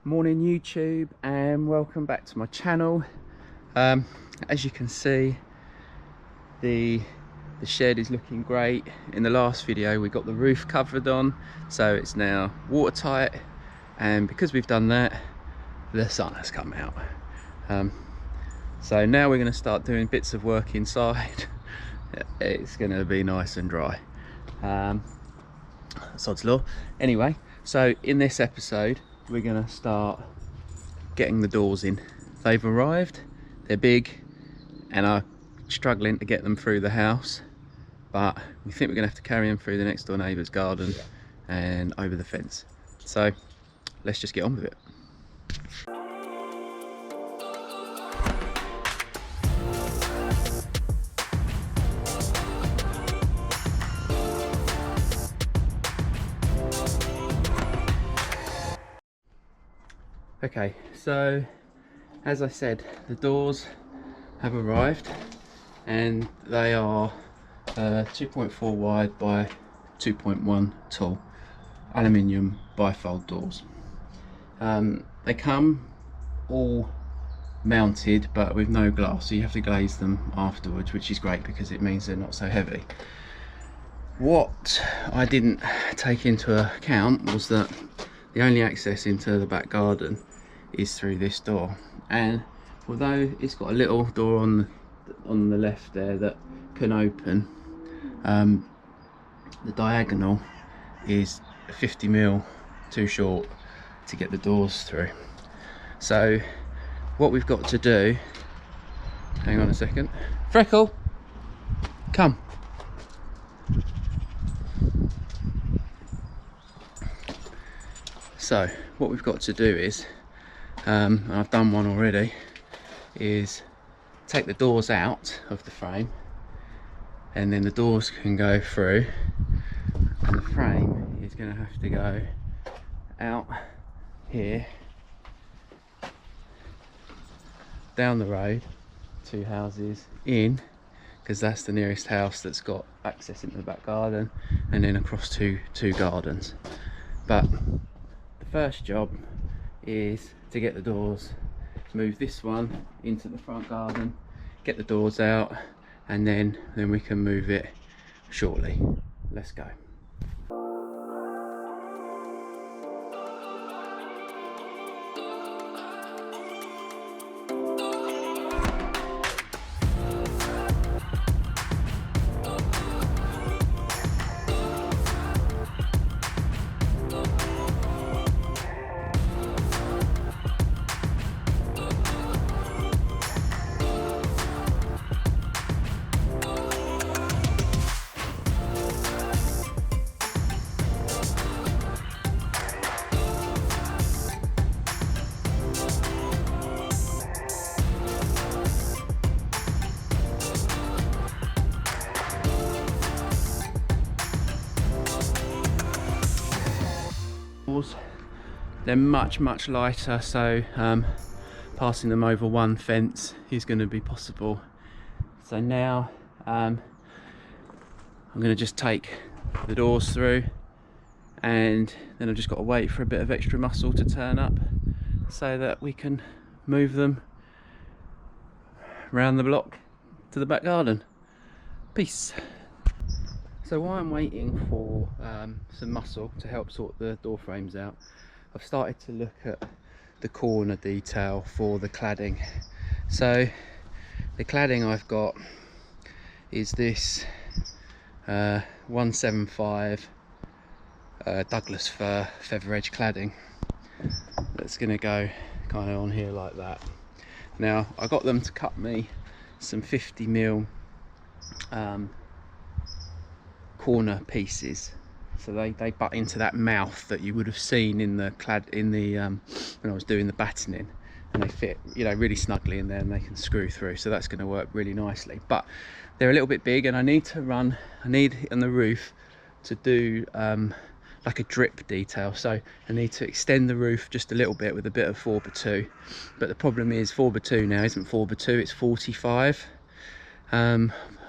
Morning YouTube, and welcome back to my channel. As you can see, the shed is looking great. In the last video we got the roof covered on, so it's now watertight, and because we've done that, the sun has come out. So now we're going to start doing bits of work inside. It's going to be nice and dry. Sod's law. Anyway, so in this episode we're going to start getting the doors in. They've arrived, they're big, and I'm struggling to get them through the house, but we think we're going to have to carry them through the next door neighbour's garden and over the fence. So let's just get on with it. Okay, so as I said, the doors have arrived, and they are 2.4 wide by 2.1 tall aluminium bifold doors. They come all mounted but with no glass, so you have to glaze them afterwards, which is great because it means they're not so heavy. What I didn't take into account was that the only access into the back garden is through this door, and although it's got a little door on the left there that can open, the diagonal is 50mm too short to get the doors through. So what we've got to do, hang on a second, Freckle, come. So what we've got to do is, and I've done one already, is take the doors out of the frame, and then the doors can go through, and the frame is going to have to go out here, down the road, 2 houses in, because that's the nearest house that's got access into the back garden, and then across two gardens. But the first job is to get the doors, move this one into the front garden, get the doors out, and then we can move it shortly. Let's go. They're much lighter, so passing them over one fence is going to be possible. So now I'm going to just take the doors through, and then I've just got to wait for a bit of extra muscle to turn up so that we can move them round the block to the back garden. Peace. So while I'm waiting for some muscle to help sort the door frames out, I've started to look at the corner detail for the cladding. So the cladding I've got is this 175 Douglas fir feather edge cladding that's going to go kind of on here like that. Now I got them to cut me some 50mm corner pieces, so they butt into that mouth that you would have seen in the when I was doing the battening, and they fit, you know, really snugly in there, and they can screw through, so that's going to work really nicely. But they're a little bit big, and I need on the roof to do like a drip detail, so I need to extend the roof just a little bit with a bit of 4x2. But the problem is 4x2 now isn't 4x2, it's 45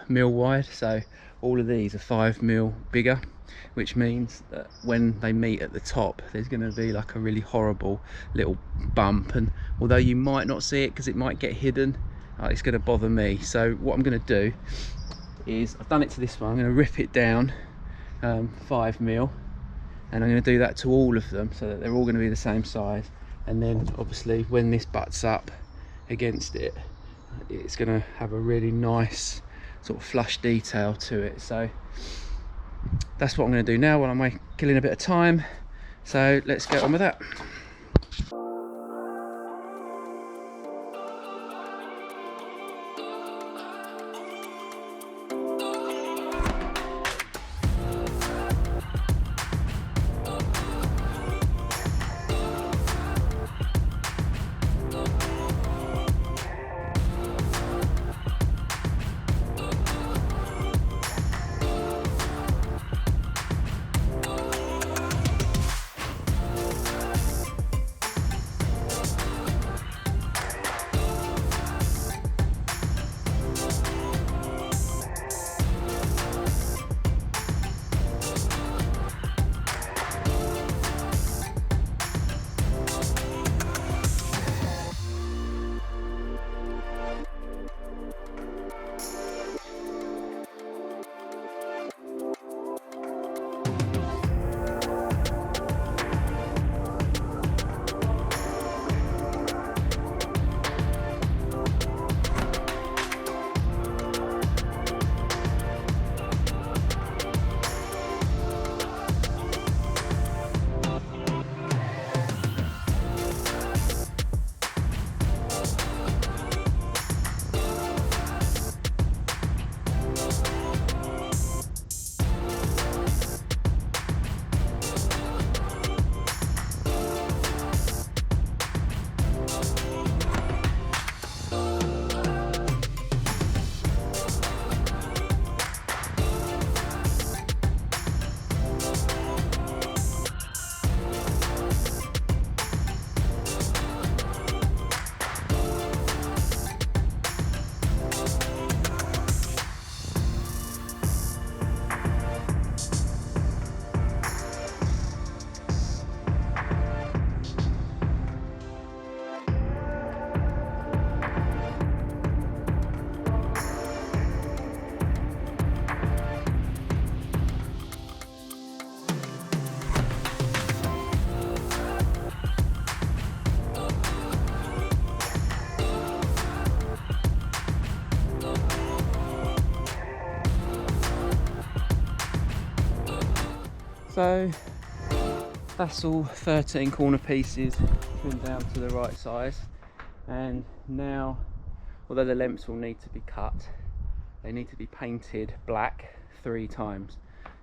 mil wide, so all of these are 5mm bigger, which means that when they meet at the top, there's going to be like a really horrible little bump, and although you might not see it because it might get hidden, it's going to bother me. So what I'm going to do is, I've done it to this one, I'm going to rip it down 5mm, and I'm going to do that to all of them so that they're all going to be the same size. And then obviously when this butts up against it, it's going to have a really nice sort of flush detail to it. So that's what I'm going to do now while I'm killing a bit of time. So let's get on with that. So that's all 13 corner pieces trimmed down to the right size, and now, although the lengths will need to be cut, they need to be painted black 3 times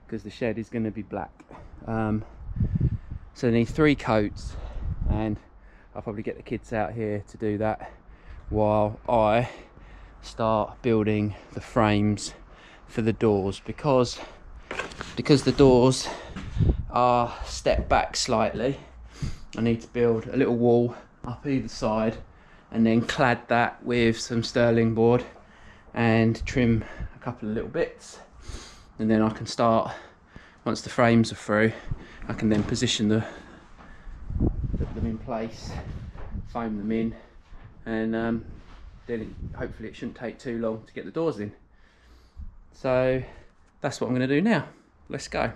because the shed is going to be black. So they need 3 coats, and I'll probably get the kids out here to do that while I start building the frames for the doors, because the doors are stepped back slightly. I need to build a little wall up either side and then clad that with some sterling board and trim a couple of little bits, and then I can start, once the frames are through, I can then position them in place, foam them in, and then hopefully it shouldn't take too long to get the doors in. So that's what I'm going to do now. Let's go.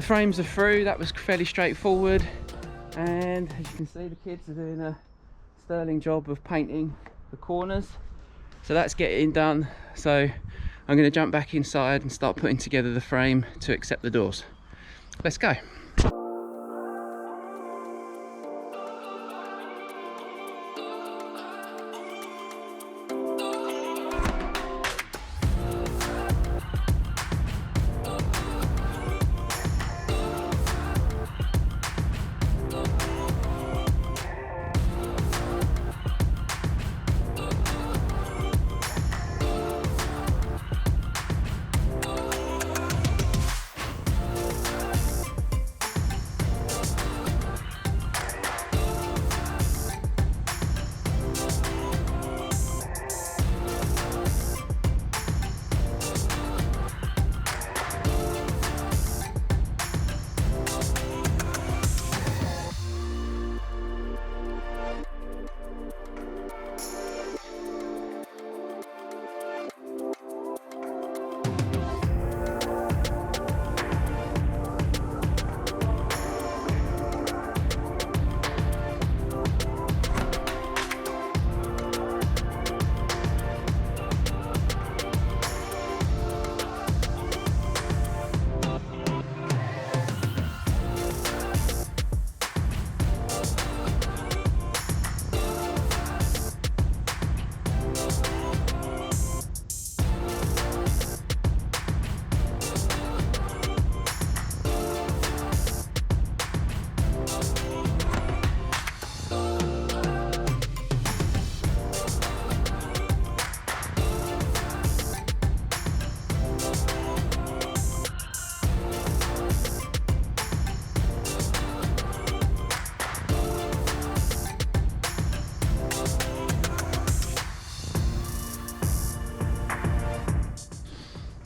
frames are through. That was fairly straightforward, and as you can see, the kids are doing a sterling job of painting the corners, so that's getting done. So I'm going to jump back inside and start putting together the frame to accept the doors. Let's go.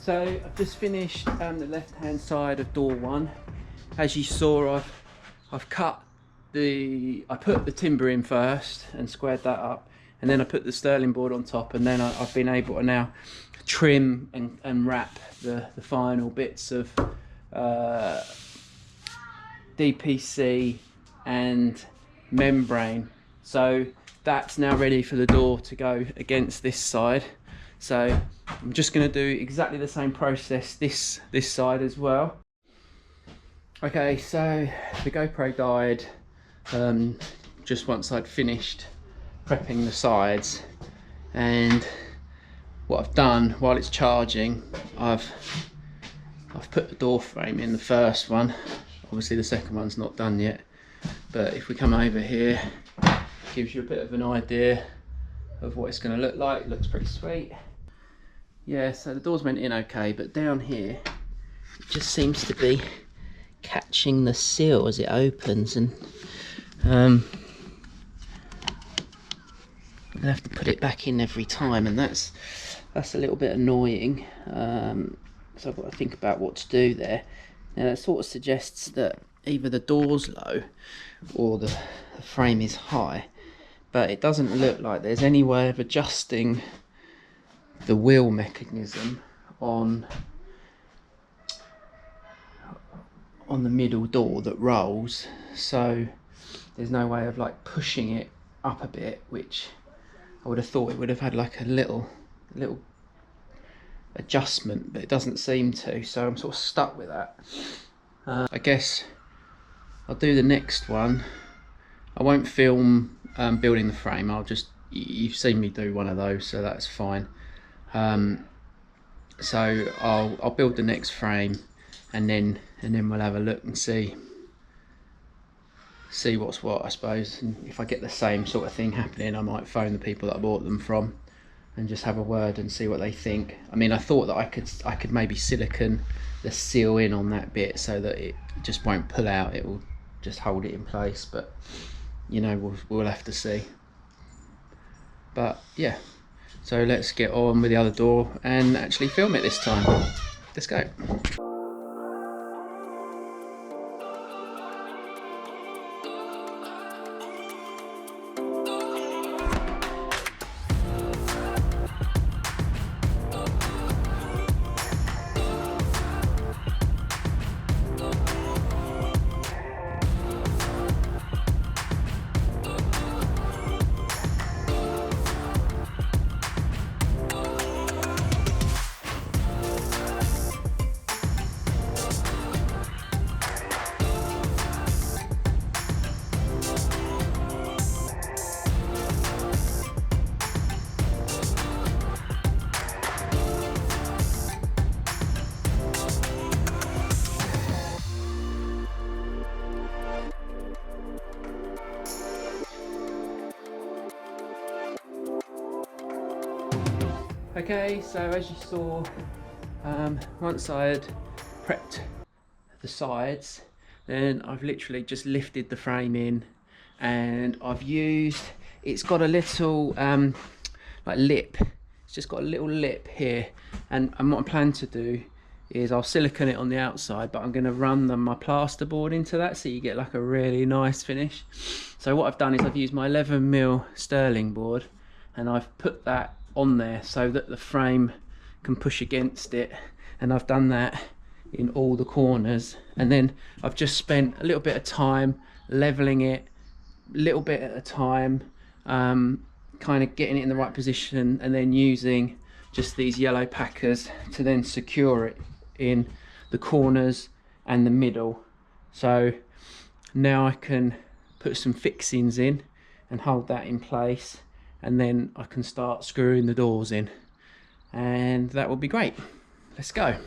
So I've just finished the left hand side of door one. As you saw, I've cut I put the timber in first and squared that up, and then I put the sterling board on top, and then I've been able to now trim and wrap the final bits of DPC and membrane. So that's now ready for the door to go against this side. So I'm just going to do exactly the same process this side as well. Okay, so the GoPro died just once I'd finished prepping the sides, and what I've done while it's charging, I've put the door frame in, the first one. Obviously the second one's not done yet, but if we come over here, it gives you a bit of an idea of what it's going to look like. It looks pretty sweet. Yeah, so the doors went in okay, but down here it just seems to be catching the seal as it opens, and I'm gonna have to put it back in every time, and that's a little bit annoying. So I've got to think about what to do there. Now that sort of suggests that either the door's low or the frame is high, but it doesn't look like there's any way of adjusting the wheel mechanism on the middle door that rolls, so there's no way of like pushing it up a bit, which I would have thought it would have had like a little adjustment, but it doesn't seem to, so I'm sort of stuck with that. I guess I'll do the next one. I won't film building the frame. You've seen me do one of those, so that's fine. So I'll build the next frame, and then we'll have a look and see what's what, I suppose. And if I get the same sort of thing happening, I might phone the people that I bought them from and just have a word and see what they think. I mean, I thought that I could maybe silicone the seal in on that bit so that it just won't pull out, it will just hold it in place, but you know, we'll have to see. But yeah, so let's get on with the other door and actually film it this time. Let's go. Okay, so as you saw, once I had prepped the sides, then I've literally just lifted the frame in, and I've used, it's got a little like lip, it's just got a little lip here, and what I'm planning to do is I'll silicone it on the outside, but I'm going to run my plasterboard into that, so you get like a really nice finish. So what I've done is I've used my 11mm sterling board, and I've put that on there so that the frame can push against it, and I've done that in all the corners, and then I've just spent a little bit of time leveling it, little bit at a time, kind of getting it in the right position, and then using just these yellow packers to then secure it in the corners and the middle. So now I can put some fixings in and hold that in place, and then I can start screwing the doors in, and that will be great. Let's go.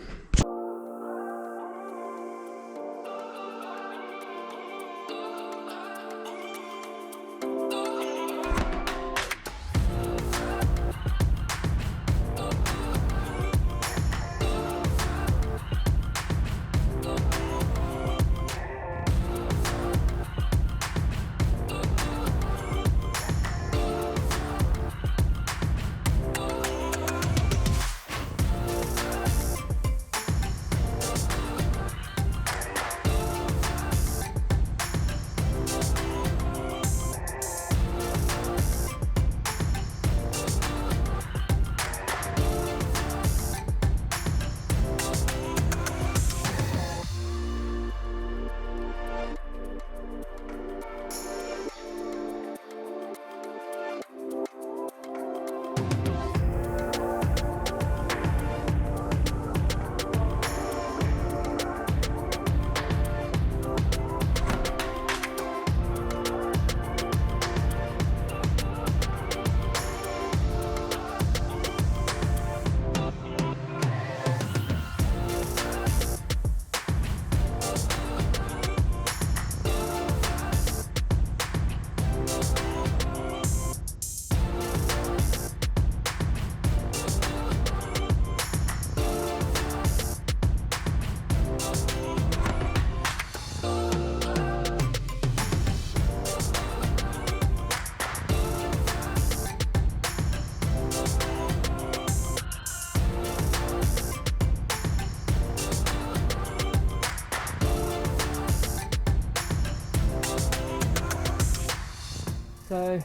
So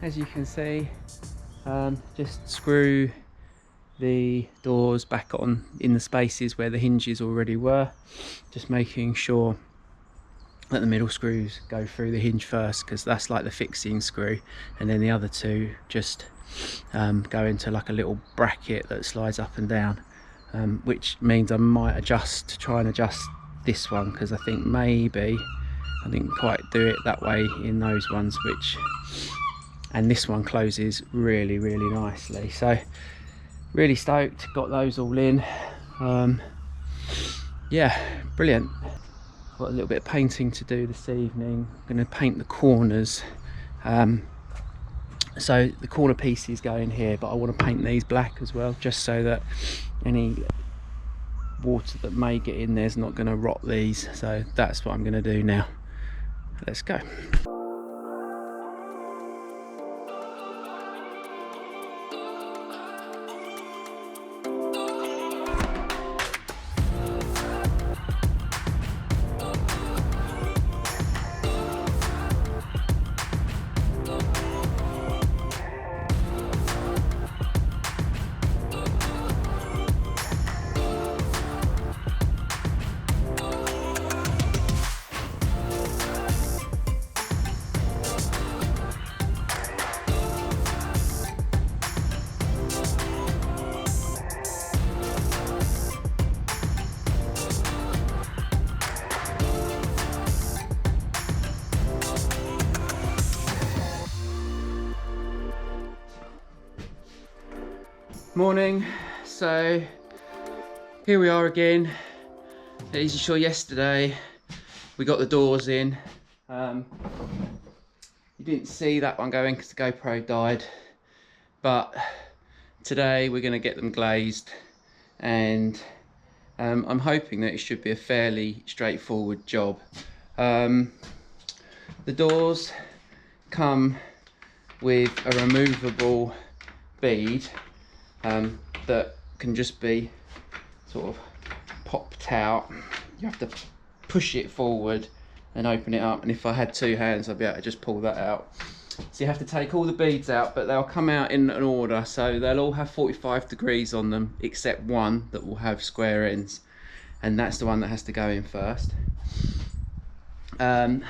as you can see, just screw the doors back on in the spaces where the hinges already were, just making sure that the middle screws go through the hinge first, because that's like the fixing screw, and then the other two just go into like a little bracket that slides up and down, which means I might try and adjust this one, because I think maybe I didn't quite do it that way in those ones, and this one closes really nicely. So really stoked, got those all in. Yeah, brilliant. Got a little bit of painting to do this evening. I'm going to paint the corners. So the corner pieces go in here, but I want to paint these black as well, just so that any water that may get in there is not going to rot these. So that's what I'm going to do now. Let's go. Morning. So here we are again. As you saw yesterday, we got the doors in. You didn't see that one going because the GoPro died, but today we're going to get them glazed, and I'm hoping that it should be a fairly straightforward job. The doors come with a removable bead that can just be sort of popped out. You have to push it forward and open it up, and if I had two hands I'd be able to just pull that out. So you have to take all the beads out, but they'll come out in an order, so they'll all have 45 degrees on them except one that will have square ends, and that's the one that has to go in first. And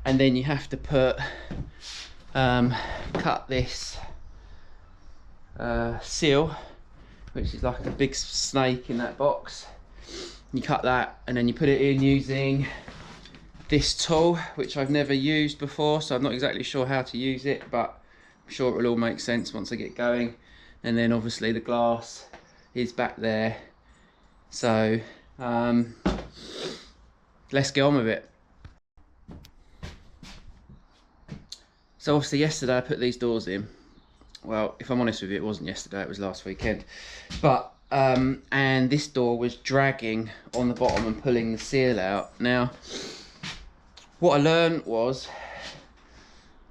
then you have to put cut this seal, which is like a big snake in that box. You cut that and then you put it in using this tool, which I've never used before, so I'm not exactly sure how to use it, but I'm sure it will all make sense once I get going. And then obviously the glass is back there, so let's get on with it. So obviously yesterday I put these doors in. Well, if I'm honest with you, it wasn't yesterday, it was last weekend. But and this door was dragging on the bottom and pulling the seal out. Now, what I learned was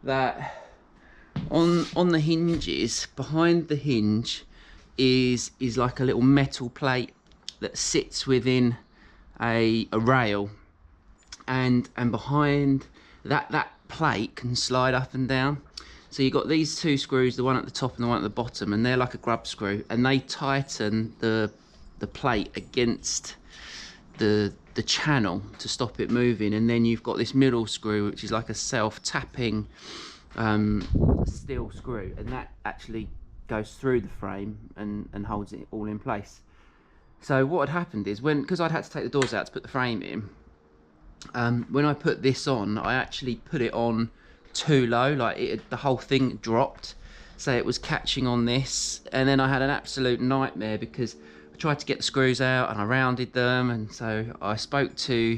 that on the hinges, behind the hinge is like a little metal plate that sits within a rail, and behind that plate can slide up and down. So you've got these two screws, the one at the top and the one at the bottom, and they're like a grub screw, and they tighten the plate against the channel to stop it moving. And then you've got this middle screw, which is like a self-tapping steel screw, and that actually goes through the frame and holds it all in place. So what had happened is, because I'd had to take the doors out to put the frame in, when I put this on, I actually put it on too low, like the whole thing dropped, so it was catching on this, and then I had an absolute nightmare because I tried to get the screws out and I rounded them. And so I spoke to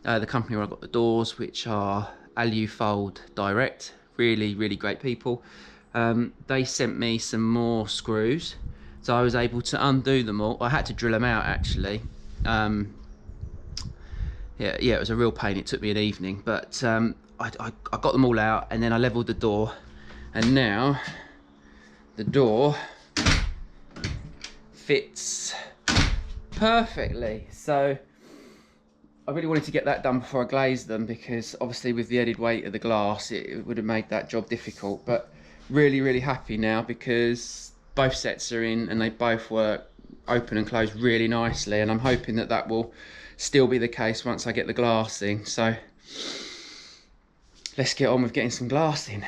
the company where I got the doors, which are Bifold Direct, really great people. They sent me some more screws, so I was able to undo them all. I had to drill them out actually. Yeah, it was a real pain. It took me an evening, but I got them all out, and then I leveled the door, and now the door fits perfectly. So I really wanted to get that done before I glazed them, because obviously with the added weight of the glass it would have made that job difficult. But really happy now because both sets are in and they both work open and close really nicely, and I'm hoping that that will still be the case once I get the glassing. So let's get on with getting some glass in.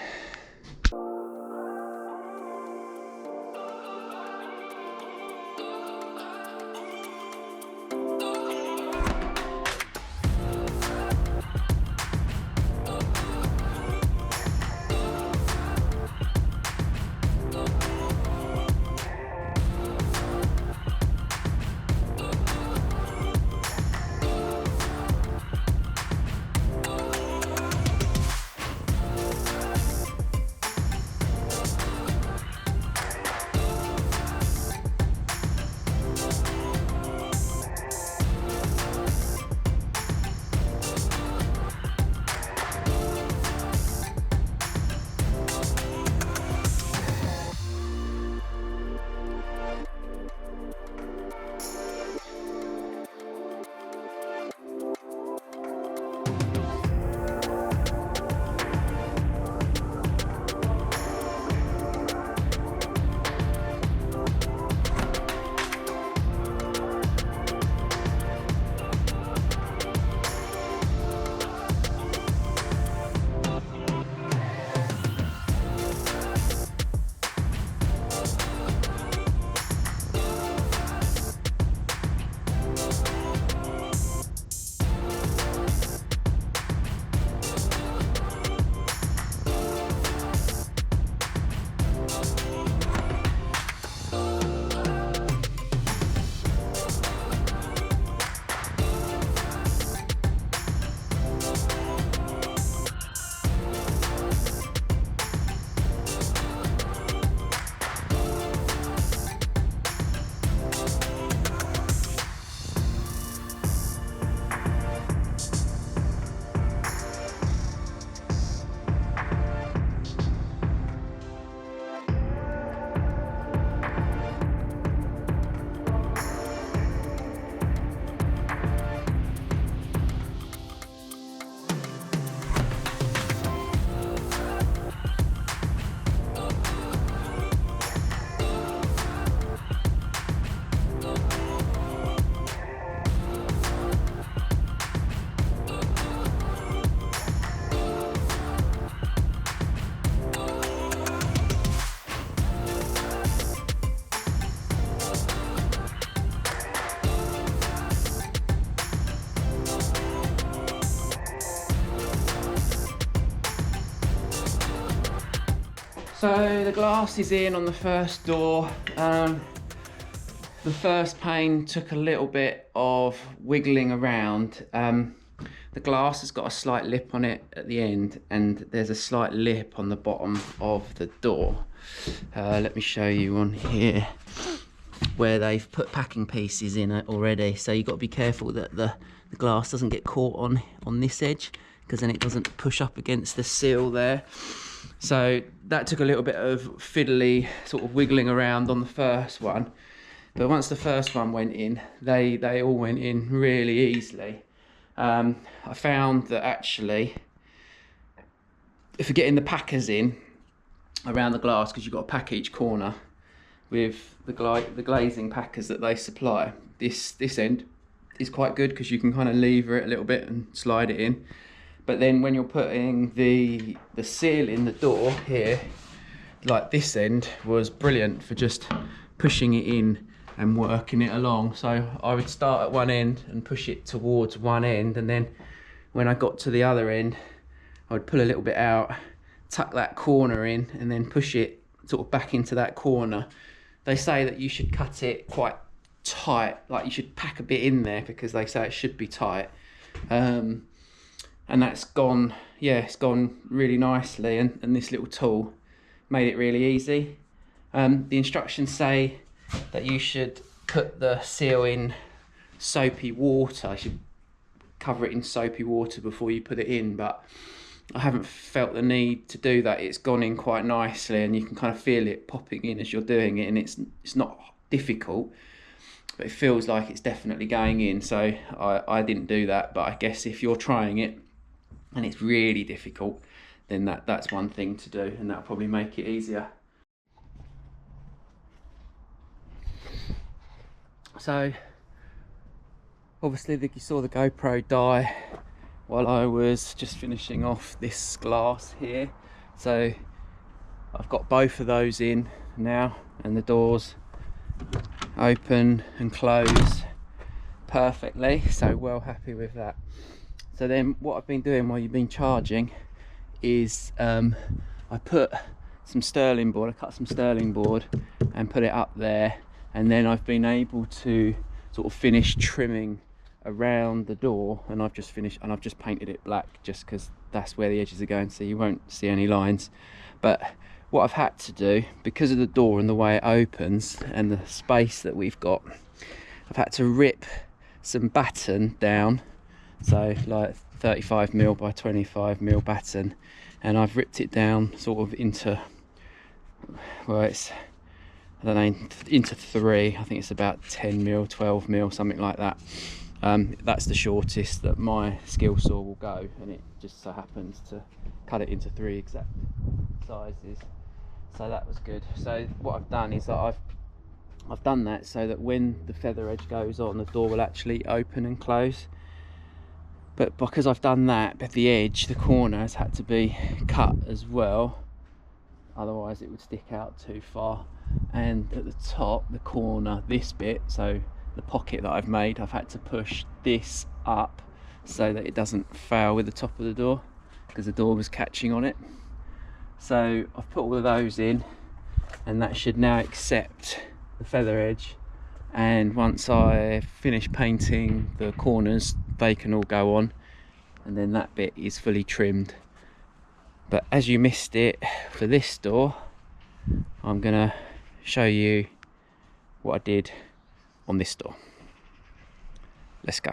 So the glass is in on the first door. The first pane took a little bit of wiggling around. The glass has got a slight lip on it at the end, and there's a slight lip on the bottom of the door. Let me show you on here where they've put packing pieces in it already. So you've got to be careful that the glass doesn't get caught on this edge, because then it doesn't push up against the sill there. So that took a little bit of fiddly sort of wiggling around on the first one. But once the first one went in, they all went in really easily. I found that actually, if you're getting the packers in around the glass, because you've got to pack each corner with the glazing packers that they supply, this end is quite good because you can kind of lever it a little bit and slide it in. But then when you're putting the seal in the door here, like this end was brilliant for just pushing it in and working it along. So I would start at one end and push it towards one end, and then when I got to the other end, I would pull a little bit out, tuck that corner in, and then push it sort of back into that corner. They say that you should cut it quite tight, like you should pack a bit in there, because they say it should be tight. And that's gone, yeah, it's gone really nicely, and this little tool made it really easy. The instructions say that you should put the seal in soapy water. You should cover it in soapy water before you put it in, but I haven't felt the need to do that. It's gone in quite nicely, and you can kind of feel it popping in as you're doing it, and it's not difficult, but it feels like it's definitely going in. So I didn't do that, but I guess if you're trying it and it's really difficult, then that's one thing to do, and that'll probably make it easier. So obviously you saw the GoPro die while I was just finishing off this glass here. So I've got both of those in now, and the doors open and close perfectly, so well happy with that. So then what I've been doing while you've been charging is I put some sterling board, I cut some sterling board and put it up there, and then I've been able to sort of finish trimming around the door, and I've just painted it black just because that's where the edges are going, so you won't see any lines. But what I've had to do, because of the door and the way it opens and the space that we've got, I've had to rip some batten down, so like 35mm by 25mm batten, and I've ripped it down sort of into, well, it's, I don't know, into three. I think it's about 10mm, 12mm, something like that. That's the shortest that my skill saw will go, and it just so happens to cut it into three exact sizes, so that was good. So what I've done is that I've done that so that when the feather edge goes on, the door will actually open and close. But because I've done that, but the edge, the corner, has had to be cut as well, otherwise it would stick out too far. And at the top, the corner, this bit, so the pocket that I've made, I've had to push this up so that it doesn't fail with the top of the door, because the door was catching on it. So I've put all of those in, and that should now accept the feather edge, and once I finish painting the corners, they can all go on, and then that bit is fully trimmed. But as you missed it for this door, I'm gonna show you what I did on this door. Let's go.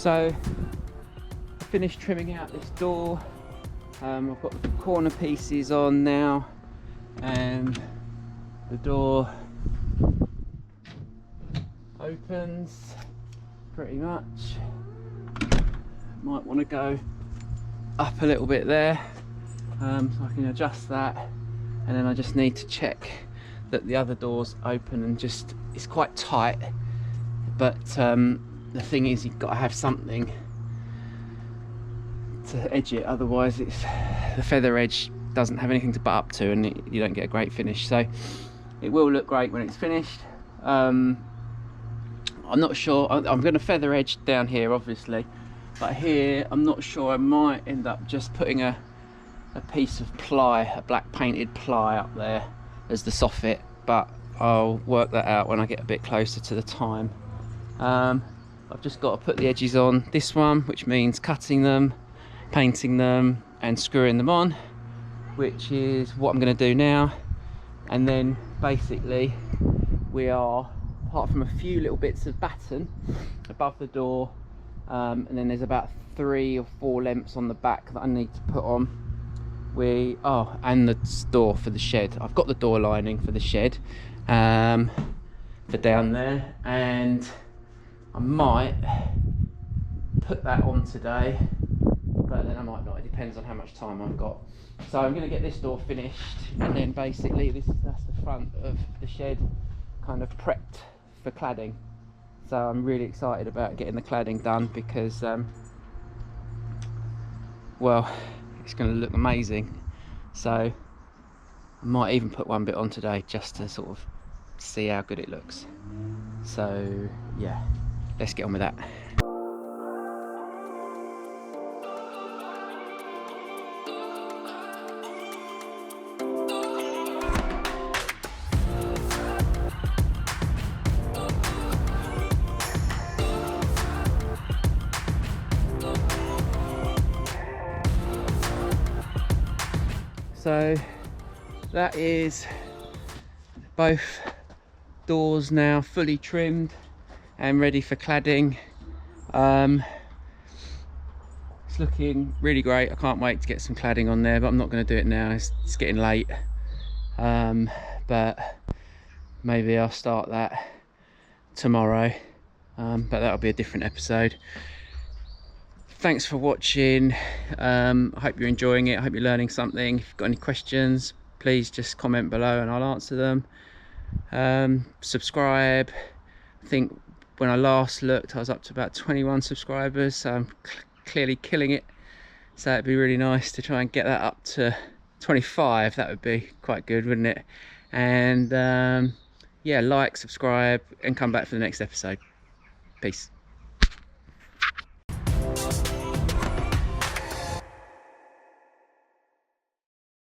So I finished trimming out this door. I've got the corner pieces on now, and the door opens pretty much. Might want to go up a little bit there, so I can adjust that, and then I just need to check that the other door's open, and just, it's quite tight, but the thing is, you've got to have something to edge it, otherwise it's, the feather edge doesn't have anything to butt up to, and you don't get a great finish. So it will look great when it's finished. I'm not sure, I'm going to feather edge down here obviously, but here I'm not sure. I might end up just putting a piece of ply, a black painted ply up there as the soffit, but I'll work that out when I get a bit closer to the time. I've just got to put the edges on this one, which means cutting them, painting them and screwing them on, which is what I'm going to do now. And then basically we are, apart from a few little bits of batten above the door, and then there's about 3 or 4 lengths on the back that I need to put on. And the door for the shed. I've got the door lining for the shed for down there, and I might put that on today, but then I might not. It depends on how much time I've got. So I'm going to get this door finished, and then basically that's the front of the shed, kind of prepped for cladding. So I'm really excited about getting the cladding done, because well, it's going to look amazing. So I might even put one bit on today just to sort of see how good it looks. So yeah, let's get on with that. So that is both doors now fully trimmed and ready for cladding. It's looking really great. I can't wait to get some cladding on there, but I'm not going to do it now. It's getting late, but maybe I'll start that tomorrow, but that'll be a different episode. Thanks for watching. I hope you're enjoying it. I hope you're learning something. If you've got any questions, please just comment below and I'll answer them. Subscribe. I think when I last looked I was up to about 21 subscribers, so I'm clearly killing it. So it'd be really nice to try and get that up to 25. That would be quite good, wouldn't it? And yeah, like, subscribe and come back for the next episode. Peace.